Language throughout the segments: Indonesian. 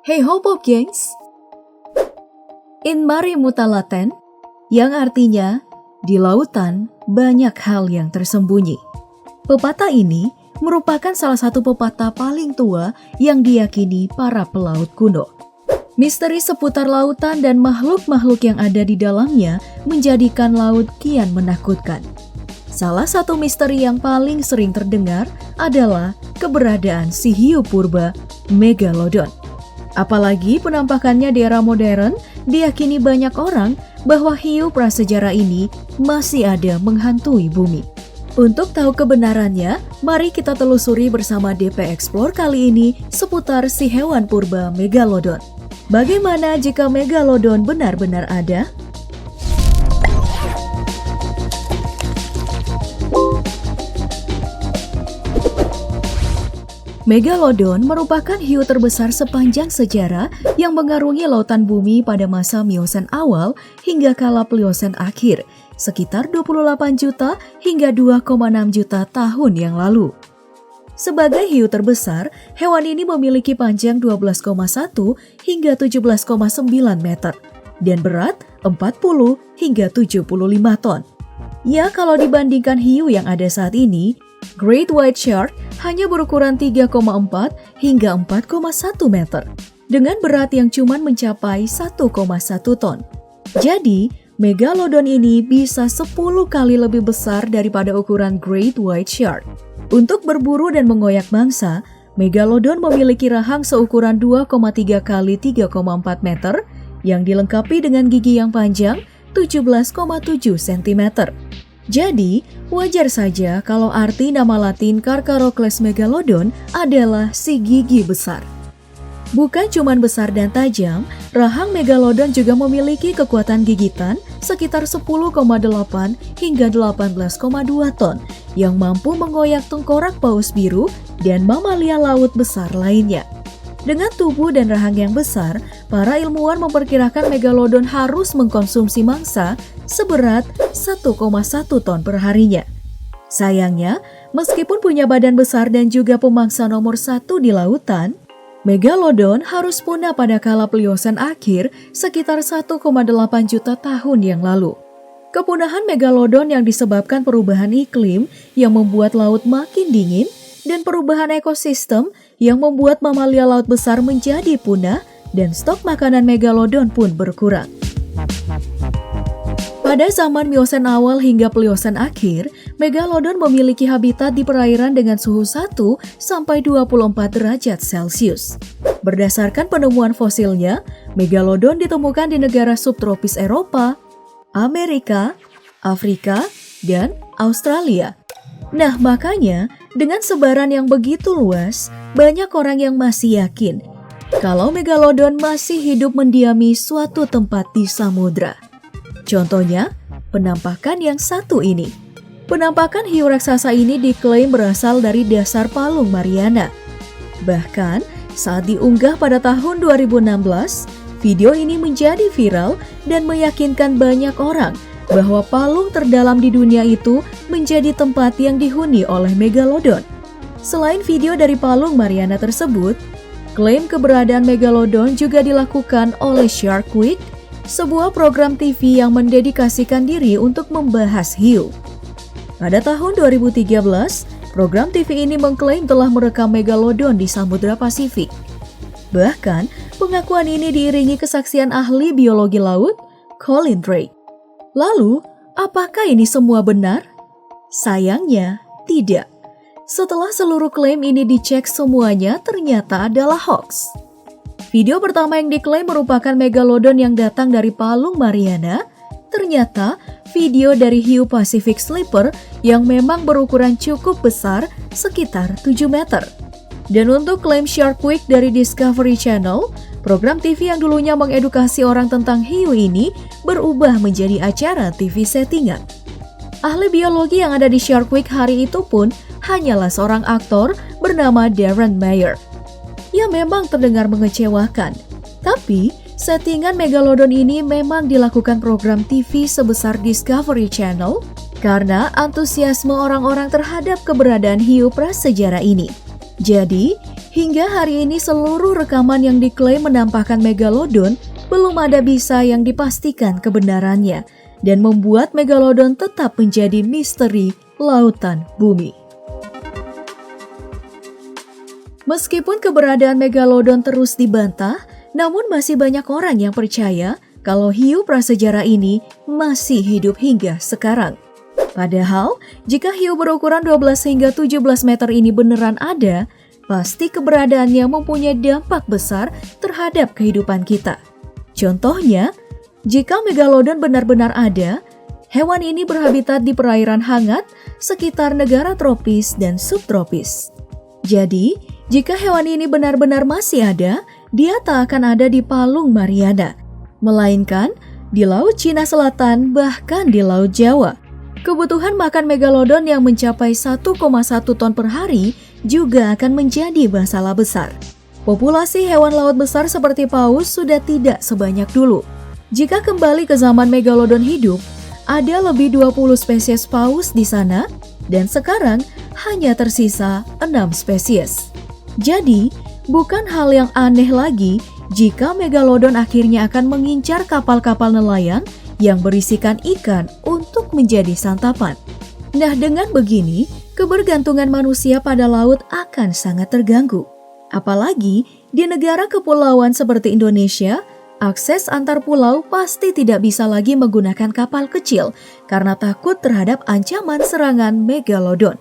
Hey ho Pop gengs! In mare mutalaten, yang artinya di lautan banyak hal yang tersembunyi. Pepatah ini merupakan salah satu pepatah paling tua yang diyakini para pelaut kuno. Misteri seputar lautan dan makhluk-makhluk yang ada di dalamnya menjadikan laut kian menakutkan. Salah satu misteri yang paling sering terdengar adalah keberadaan si hiu purba Megalodon. Apalagi penampakannya di era modern, diyakini banyak orang bahwa hiu prasejarah ini masih ada menghantui bumi. Untuk tahu kebenarannya, mari kita telusuri bersama DP Explore kali ini seputar si hewan purba Megalodon. Bagaimana jika Megalodon benar-benar ada? Megalodon merupakan hiu terbesar sepanjang sejarah yang mengarungi lautan bumi pada masa Miosen awal hingga kala Pliosen akhir, sekitar 28 juta hingga 2,6 juta tahun yang lalu. Sebagai hiu terbesar, hewan ini memiliki panjang 12,1 hingga 17,9 meter dan berat 40 hingga 75 ton. Ya, kalau dibandingkan hiu yang ada saat ini, Great White Shark hanya berukuran 3,4 hingga 4,1 meter dengan berat yang cuma mencapai 1,1 ton. Jadi, Megalodon ini bisa 10 kali lebih besar daripada ukuran Great White Shark. Untuk berburu dan mengoyak mangsa, Megalodon memiliki rahang seukuran 2,3 kali 3,4 meter yang dilengkapi dengan gigi yang panjang 17,7 cm. Jadi, wajar saja kalau arti nama latin Carcharocles megalodon adalah si gigi besar. Bukan cuma besar dan tajam, rahang Megalodon juga memiliki kekuatan gigitan sekitar 10,8 hingga 18,2 ton yang mampu mengoyak tengkorak paus biru dan mamalia laut besar lainnya. Dengan tubuh dan rahang yang besar, para ilmuwan memperkirakan Megalodon harus mengkonsumsi mangsa seberat 1,1 ton per harinya. Sayangnya, meskipun punya badan besar dan juga pemangsa nomor 1 di lautan, Megalodon harus punah pada kala Pliosen akhir sekitar 1,8 juta tahun yang lalu. Kepunahan Megalodon yang disebabkan perubahan iklim yang membuat laut makin dingin dan perubahan ekosistem yang membuat mamalia laut besar menjadi punah dan stok makanan Megalodon pun berkurang. Pada zaman Miosen awal hingga Pliosen akhir, Megalodon memiliki habitat di perairan dengan suhu 1 sampai 24 derajat Celcius. Berdasarkan penemuan fosilnya, Megalodon ditemukan di negara subtropis Eropa, Amerika, Afrika, dan Australia. Nah, makanya dengan sebaran yang begitu luas, banyak orang yang masih yakin kalau Megalodon masih hidup mendiami suatu tempat di samudra. Contohnya, penampakan yang satu ini. Penampakan hiu raksasa ini diklaim berasal dari dasar Palung Mariana. Bahkan, saat diunggah pada tahun 2016, video ini menjadi viral dan meyakinkan banyak orang bahwa palung terdalam di dunia itu menjadi tempat yang dihuni oleh Megalodon. Selain video dari Palung Mariana tersebut, klaim keberadaan Megalodon juga dilakukan oleh Shark Week, sebuah program TV yang mendedikasikan diri untuk membahas hiu. Pada tahun 2013, program TV ini mengklaim telah merekam Megalodon di Samudra Pasifik. Bahkan, pengakuan ini diiringi kesaksian ahli biologi laut, Colin Drake. Lalu, apakah ini semua benar? Sayangnya, tidak. Setelah seluruh klaim ini dicek, semuanya ternyata adalah hoax. Video pertama yang diklaim merupakan Megalodon yang datang dari Palung Mariana. Ternyata video dari hiu Pacific Sleeper yang memang berukuran cukup besar, sekitar 7 meter. Dan untuk klaim Shark Week dari Discovery Channel, program TV yang dulunya mengedukasi orang tentang hiu ini berubah menjadi acara TV settingan. Ahli biologi yang ada di Shark Week hari itu pun hanyalah seorang aktor bernama Darren Meyer. Ya, memang terdengar mengecewakan. Tapi, settingan Megalodon ini memang dilakukan program TV sebesar Discovery Channel karena antusiasme orang-orang terhadap keberadaan hiu prasejarah ini. Jadi, Hingga hari ini seluruh rekaman yang diklaim menampakkan Megalodon belum ada bisa yang dipastikan kebenarannya dan membuat Megalodon tetap menjadi misteri lautan bumi. Meskipun keberadaan Megalodon terus dibantah, namun masih banyak orang yang percaya kalau hiu prasejarah ini masih hidup hingga sekarang. Padahal, jika hiu berukuran 12 hingga 17 meter ini beneran ada, pasti keberadaannya mempunyai dampak besar terhadap kehidupan kita. Contohnya, jika Megalodon benar-benar ada, hewan ini berhabitat di perairan hangat sekitar negara tropis dan subtropis. Jadi, jika hewan ini benar-benar masih ada, dia tak akan ada di Palung Mariana, melainkan di Laut Cina Selatan bahkan di Laut Jawa. Kebutuhan makan Megalodon yang mencapai 1,1 ton per hari juga akan menjadi masalah besar. Populasi hewan laut besar seperti paus sudah tidak sebanyak dulu. Jika kembali ke zaman Megalodon hidup, ada lebih 20 spesies paus di sana dan sekarang hanya tersisa 6 spesies. Jadi, bukan hal yang aneh lagi jika Megalodon akhirnya akan mengincar kapal-kapal nelayan yang berisikan ikan untuk menjadi santapan. Nah, dengan begini, kebergantungan manusia pada laut akan sangat terganggu. Apalagi di negara kepulauan seperti Indonesia, akses antar pulau pasti tidak bisa lagi menggunakan kapal kecil karena takut terhadap ancaman serangan Megalodon.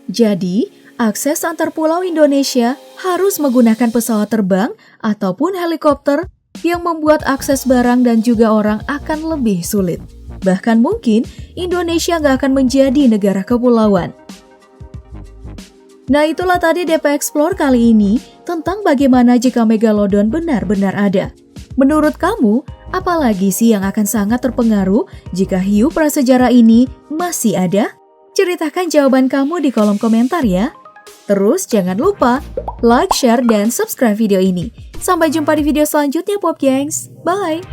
Jadi, akses antar pulau Indonesia harus menggunakan pesawat terbang ataupun helikopter yang membuat akses barang dan juga orang akan lebih sulit. Bahkan mungkin Indonesia nggak akan menjadi negara kepulauan. Nah, itulah tadi DP Explore kali ini tentang bagaimana jika Megalodon benar-benar ada. Menurut kamu, apa lagi sih yang akan sangat terpengaruh jika hiu prasejarah ini masih ada? Ceritakan jawaban kamu di kolom komentar ya. Terus jangan lupa like, share, dan subscribe video ini. Sampai jumpa di video selanjutnya, Pop Gengs. Bye!